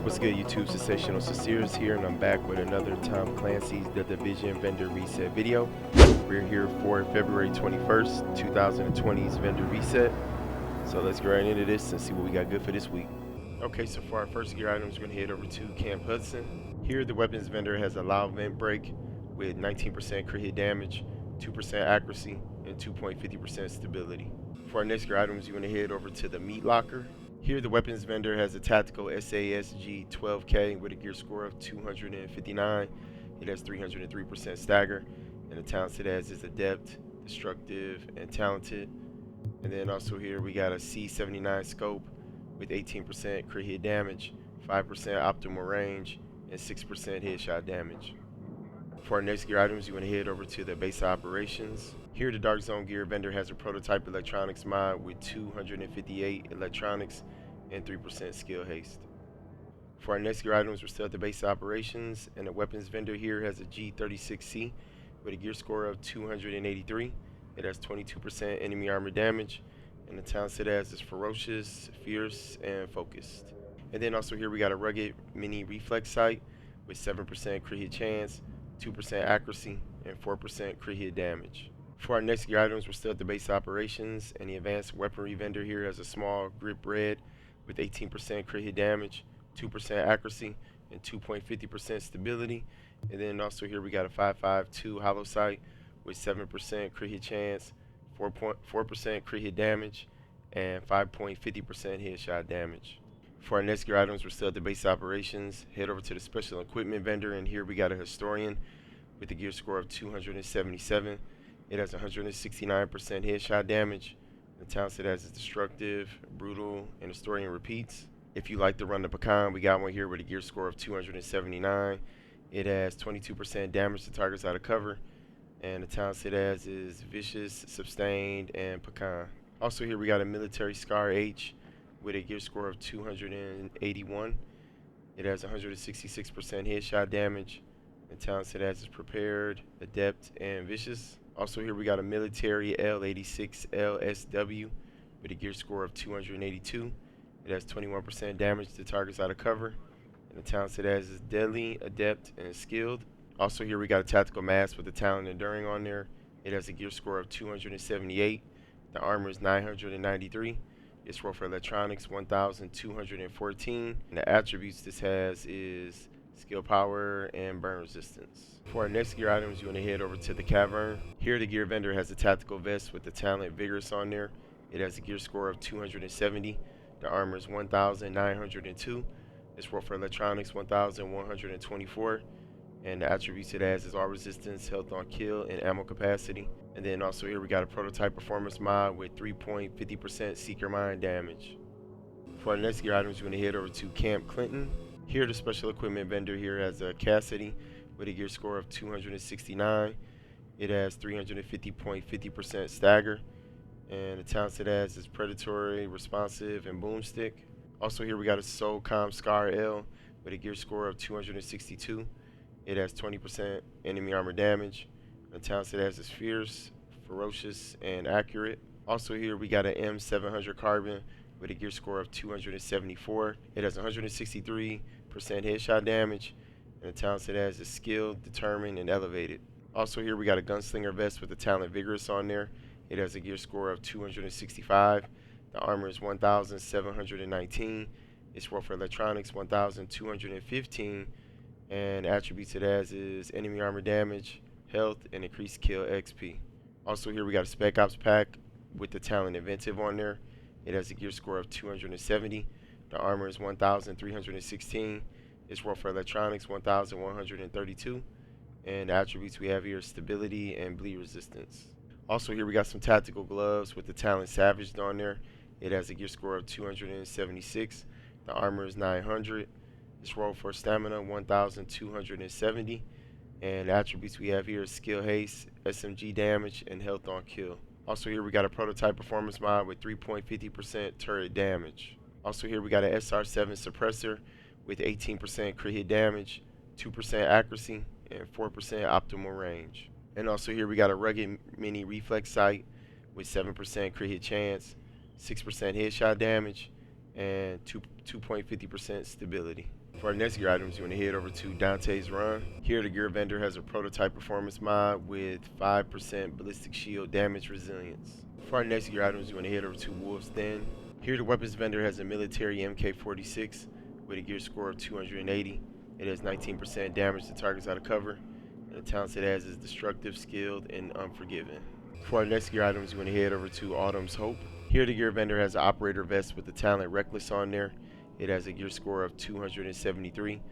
What's good, YouTube? Sensational Sinceres here, and I'm back with another Tom Clancy's The Division Vendor Reset video. We're here for February 21st, 2020's Vendor Reset. So let's get right into this and see what we got good for this week. Okay, so for our first gear items, we're going to head over to Camp Hudson. Here, the weapons vendor has a loud vent break with 19% crit hit damage, 2% accuracy, and 2.50% stability. For our next gear items, you want to head over to the meat locker. Here, the weapons vendor has a tactical SASG 12K with a gear score of 259. It has 303% stagger, and the talents it has is adept, destructive, and talented. And then also here we got a C79 scope with 18% crit hit damage, 5% optimal range, and 6% headshot damage. For our next gear items, you want to head over to the base operations. Here, the Dark Zone gear vendor has a prototype electronics mod with 258 electronics and 3% skill haste. For our next gear items, we're still at the base operations, and the weapons vendor here has a G36C with a gear score of 283. It has 22% enemy armor damage, and the talents it has is ferocious, fierce, and focused. And then also here we got a rugged mini reflex sight with 7% crit hit chance, 2% accuracy, and 4% crit hit damage. For our next gear items, we're still at the base operations, and the advanced weaponry vendor here has a small grip red with 18% crit hit damage, 2% accuracy, and 2.50% stability. And then also here we got a 5.52 hollow sight with 7% crit hit chance, 4% crit hit damage, and 5.50% headshot damage. For our next gear items, we're still at the base operations. Head over to the special equipment vendor, and here we got a historian with a gear score of 277. It has 169% headshot damage. The talents it has is destructive, brutal, and historian repeats. If you like to run the pecan, we got one here with a gear score of 279. It has 22% damage to targets out of cover, and the talents it has is vicious, sustained, and pecan. Also here we got a military Scar H with a gear score of 281. It has 166% headshot damage. The talents it has is prepared, adept, and vicious. Also here we got a military L86 LSW with a gear score of 282. It has 21% damage to targets out of cover. And the talents it has is deadly, adept, and skilled. Also here we got a tactical mask with the talent enduring on there. It has a gear score of 278. The armor is 993. Its roll for electronics 1,214. And the attributes this has is skill power and burn resistance. For our next gear items, you want to head over to the Cavern. Here the gear vendor has a tactical vest with the talent Vigorous on there. It has a gear score of 270. The armor is 1,902. Its roll for electronics 1,124. And the attributes it has is all resistance, health on kill, and ammo capacity. And then also here we got a prototype performance mod with 3.50% seeker mine damage. For our next gear items, you want to head over to Camp Clinton. Here the special equipment vendor here has a Cassidy with a gear score of 269. It has 350.50% stagger, and the talents it has is predatory, responsive, and boomstick. Also here we got a Soulcom Scar L with a gear score of 262. It has 20% enemy armor damage. The talents it has is fierce, ferocious, and accurate. Also here we got an M700 Carbon with a gear score of 274. It has 163% headshot damage, and the talents it has is skilled, determined, and elevated. Also here we got a gunslinger vest with the talent Vigorous on there. It has a gear score of 265. The armor is 1,719. Its roll for electronics 1,215, and attributes it has is enemy armor damage, health, and increased kill XP. Also here we got a Spec Ops pack with the talent Inventive on there. It has a gear score of 270. The armor is 1,316. Its roll for electronics 1,132. And the attributes we have here is stability and bleed resistance. Also here we got some tactical gloves with the talent Savaged on there. It has a gear score of 276. The armor is 900. Its roll for stamina 1,270. And the attributes we have here is skill haste, SMG damage, and health on kill. Also here we got a prototype performance mod with 3.50% turret damage. Also here we got an SR7 suppressor with 18% crit hit damage, 2% accuracy, and 4% optimal range. And also here we got a rugged mini reflex sight with 7% crit hit chance, 6% headshot damage, and 2.50% stability. For our next gear items, you want to head over to Dante's Run. Here, the gear vendor has a prototype performance mod with 5% ballistic shield damage resilience. For our next gear items, you want to head over to Wolf's Den. Here, the weapons vendor has a military MK46 with a gear score of 280. It has 19% damage to targets out of cover, and the talents it has is Destructive, Skilled, and Unforgiven. For our next gear items, you want to head over to Autumn's Hope. Here, the gear vendor has an operator vest with the talent Reckless on there. It has a gear score of 273.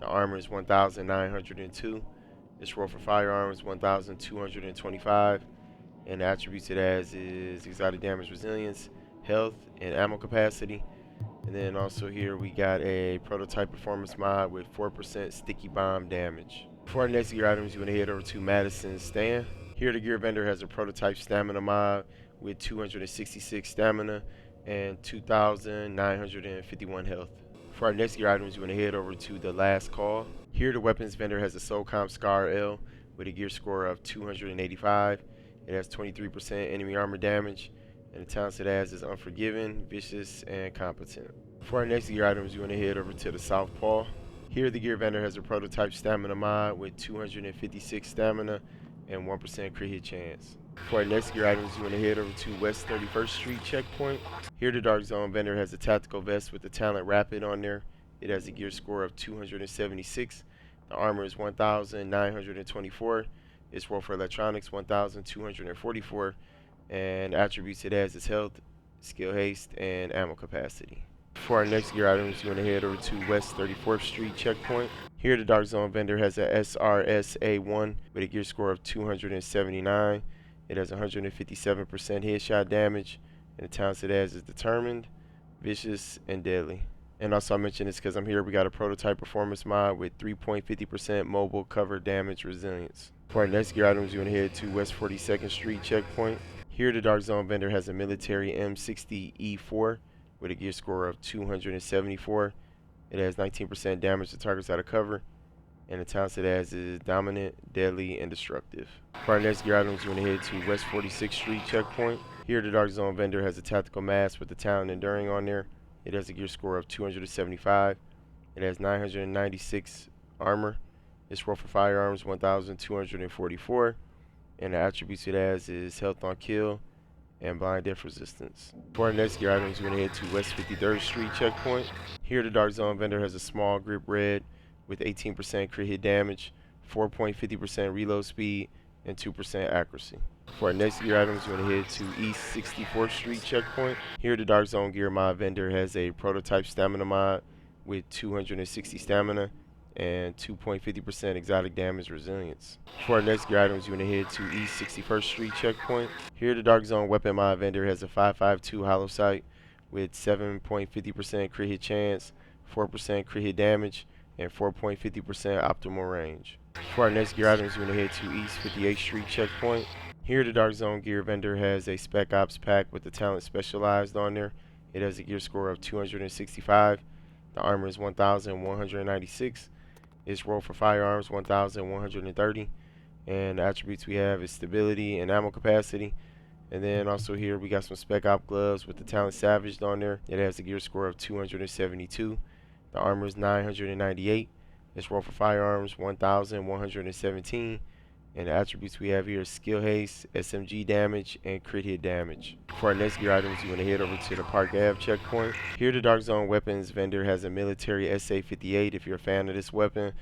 The armor is 1,902. Its roll for firearms 1,225. And the attributes it has is exotic damage resilience, health, and ammo capacity. And then also here we got a prototype performance mod with 4% sticky bomb damage. For our next gear items, you want to head over to Madison's stand. Here the gear vendor has a prototype stamina mod with 266 stamina and 2,951 health. For our next gear items, you want to head over to the Last Call. Here the weapons vendor has a SOCOM Scar L with a gear score of 285. It has 23% enemy armor damage, and the talents it has is Unforgiven, Vicious, and Competent. For our next gear items, you want to head over to the Southpaw. Here the gear vendor has a prototype stamina mod with 256 stamina and 1% crit hit chance. For our next gear items, you want to head over to West 31st Street checkpoint. Here the Dark Zone vendor has a tactical vest with the talent Rapid on there. It has a gear score of 276. The armor is 1,924. Its roll for electronics 1,244. And attributes it has is health, skill haste, and ammo capacity. For our next gear items, you want to head over to West 34th Street checkpoint. Here the Dark Zone vendor has a SRS-A1 with a gear score of 279. It has 157% headshot damage, and the talents it has is Determined, Vicious, and Deadly. And also I mentioned this because I'm here. We got a prototype performance mod with 3.50% mobile cover damage resilience. For our next gear items, you want to head to West 42nd Street checkpoint. Here the Dark Zone vendor has a military M60E4 with a gear score of 274. It has 19% damage to targets out of cover, and the talents it has is Dominant, Deadly, and Destructive. For our next gear items, you want to head to West 46th Street checkpoint. Here the Dark Zone vendor has a tactical mask with the talent Enduring on there. It has a gear score of 275. It has 996 armor. Its roll for firearms 1,244, and the attributes it has is Health on Kill and Blind Death Resistance. For our next gear items, we're going to head to West 53rd Street checkpoint. Here the Dark Zone vendor has a small grip red with 18% crit hit damage, 4.50% reload speed, and 2% accuracy. For our next gear items, we're going to head to East 64th Street checkpoint. Here the Dark Zone gear mod vendor has a prototype stamina mod with 260 stamina and 2.50% exotic damage resilience. For our next gear items, you want to head to East 61st Street checkpoint. Here the Dark Zone weapon mod vendor has a 5.52 hollow sight with 7.50% crit hit chance, 4% crit hit damage, and 4.50% optimal range. For our next gear items, you want to head to East 58th Street checkpoint. Here the Dark Zone gear vendor has a Spec Ops pack with the talent Specialized on there. It has a gear score of 265. The armor is 1,196. Its roll for firearms 1,130, and the attributes we have is stability and ammo capacity. And then also here we got some Spec Op gloves with the talent Savaged on there. It has a gear score of 272. The armor is 998. Its roll for firearms 1,117, and the attributes we have here is skill haste, SMG damage, and crit hit damage. For our next gear items, you want to head over to the Park Ave checkpoint. Here the Dark Zone weapons vendor has a military SA-58. If you're a fan of this weapon,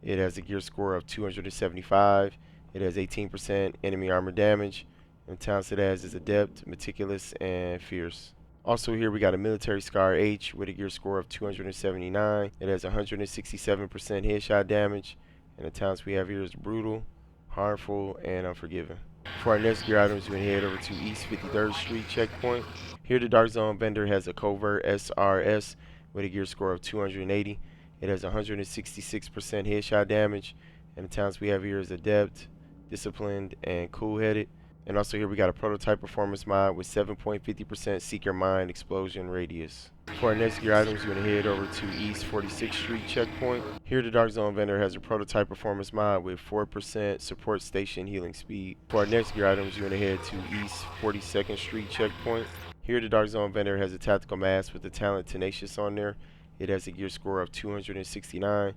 it has a gear score of 275. It has 18% enemy armor damage, and the talents it has is Adept, Meticulous, and Fierce. Also here we got a military Scar H with a gear score of 279. It has 167% headshot damage, and the talents we have here is Brutal, Harmful, and Unforgiven. For our next gear items, we're going to head over to East 53rd Street checkpoint. Here the Dark Zone vendor has a Covert SRS with a gear score of 280. It has 166% headshot damage, and the talents we have here is Adept, Disciplined, and Cool-Headed. And also here we got a prototype performance mod with 7.50% Seeker Mine explosion radius. For our next gear items, you're going to head over to East 46th Street checkpoint. Here the Dark Zone vendor has a prototype performance mod with 4% support station healing speed. For our next gear items, you're going to head to East 42nd Street checkpoint. Here the Dark Zone vendor has a tactical mask with the talent Tenacious on there. It has a gear score of 269.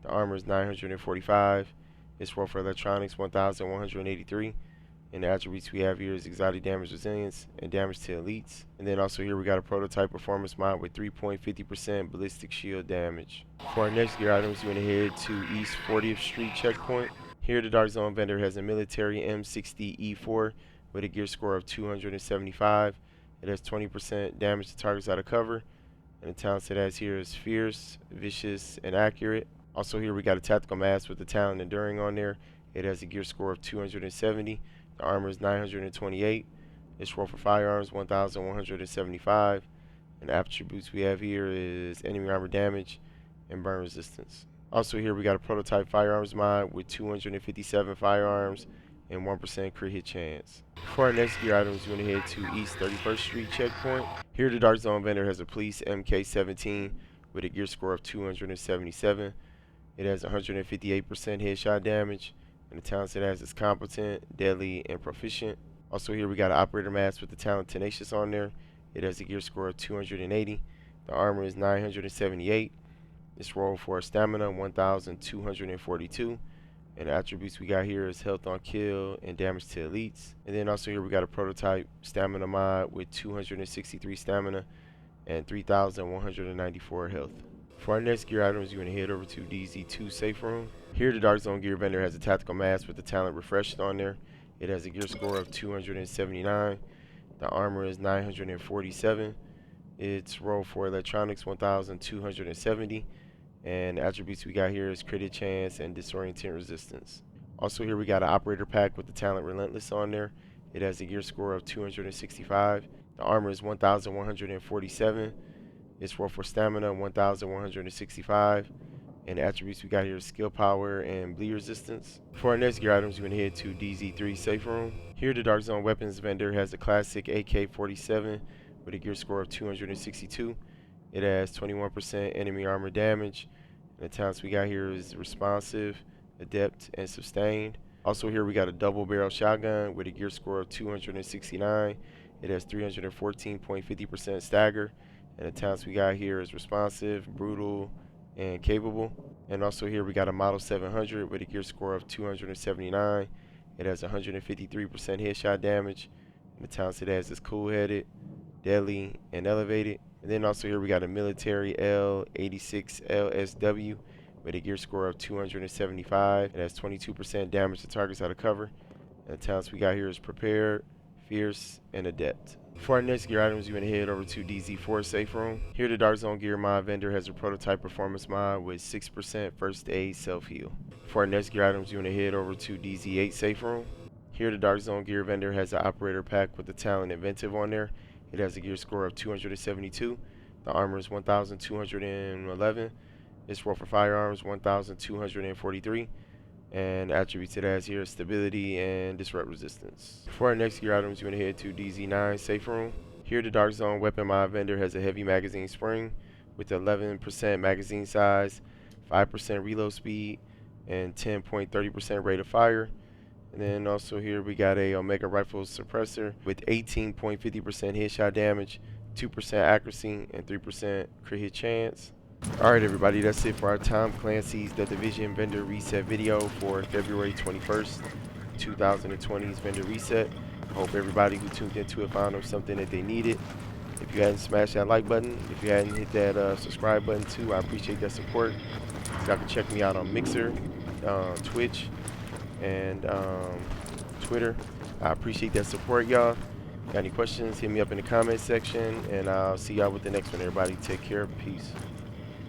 The armor is 945. Its roll for electronics 1183. And the attributes we have here is exotic damage resilience and damage to elites. And then also here we got a prototype performance mod with 3.50% ballistic shield damage. For our next gear items, we're going to head to East 40th Street checkpoint. Here the Dark Zone vendor has a military M60E4 with a gear score of 275. It has 20% damage to targets out of cover. And the talents it has here is fierce, vicious, and accurate. Also here we got a tactical mask with the talent enduring on there. It has a gear score of 270. The armor is 928. Its roll for firearms 1175. And the attributes we have here is enemy armor damage and burn resistance. Also here we got a prototype firearms mod with 257 firearms and 1% crit hit chance. For our next gear items, we're going to head to East 31st Street checkpoint. Here the Dark Zone vendor has a police MK17 with a gear score of 277. It has 158% headshot damage. And the talents it has is competent, deadly, and proficient. Also here we got an operator mask with the talent tenacious on there. It has a gear score of 280. The armor is 978. Its roll for stamina 1242. And the attributes we got here is health on kill and damage to elites. And then also here we got a prototype stamina mod with 263 stamina and 3194 health. For our next gear items, you're going to head over to DZ2 safe room. Here the Dark Zone gear vendor has a tactical mask with the talent refreshed on there. It has a gear score of 279. The armor is 947. Its roll for electronics 1270. And the attributes we got here is crit chance and disorienting resistance. Also here we got an operator pack with the talent relentless on there. It has a gear score of 265. The armor is 1147. Its roll for stamina 1165. And the attributes we got here is skill power and bleed resistance. For our next gear items, we're going to head to DZ3 safe room. Here the Dark Zone weapons vendor has a classic AK-47 with a gear score of 262. It has 21% enemy armor damage. And the talents we got here is responsive, adept, and sustained. Also here we got a double barrel shotgun with a gear score of 269. It has 314.50% stagger. And the talents we got here is responsive, brutal, and capable. And also here we got a Model 700 with a gear score of 279. It has 153% headshot damage. And the talents it has is cool-headed, deadly, and elevated. And then also here we got a military L86 LSW with a gear score of 275. It has 22% damage to targets out of cover. And the talents we got here is prepared, fierce, and adept. For our next gear items, you're going to head over to DZ4 safe room. Here the Dark Zone gear mod vendor has a prototype performance mod with 6% first aid self-heal. For our next gear items, you're going to head over to DZ8 safe room. Here the Dark Zone gear vendor has an operator pack with the talent inventive on there. It has a gear score of 272. The armor is 1211. Its roll for firearms 1243. And the attributes it has here is stability and disrupt resistance. For our next gear items, you're going to head to DZ9 safe room. Here the Dark Zone weapon mod vendor has a heavy magazine spring with 11% magazine size, 5% reload speed, and 10.30% rate of fire. And then also here we got a Omega rifle suppressor with 18.50% headshot damage, 2% accuracy, and 3% crit hit chance. Alright everybody, that's it for our Tom Clancy's The Division Vendor Reset video for February 21st, 2020's Vendor Reset. I hope everybody who tuned into it found something that they needed. If you hadn't smashed that like button, if you hadn't hit that subscribe button too, I appreciate that support. Y'all can check me out on Mixer, Twitch, and Twitter. I appreciate that support, y'all. Got any questions, hit me up in the comment section, and I'll see y'all with the next one, everybody. Take care. Peace.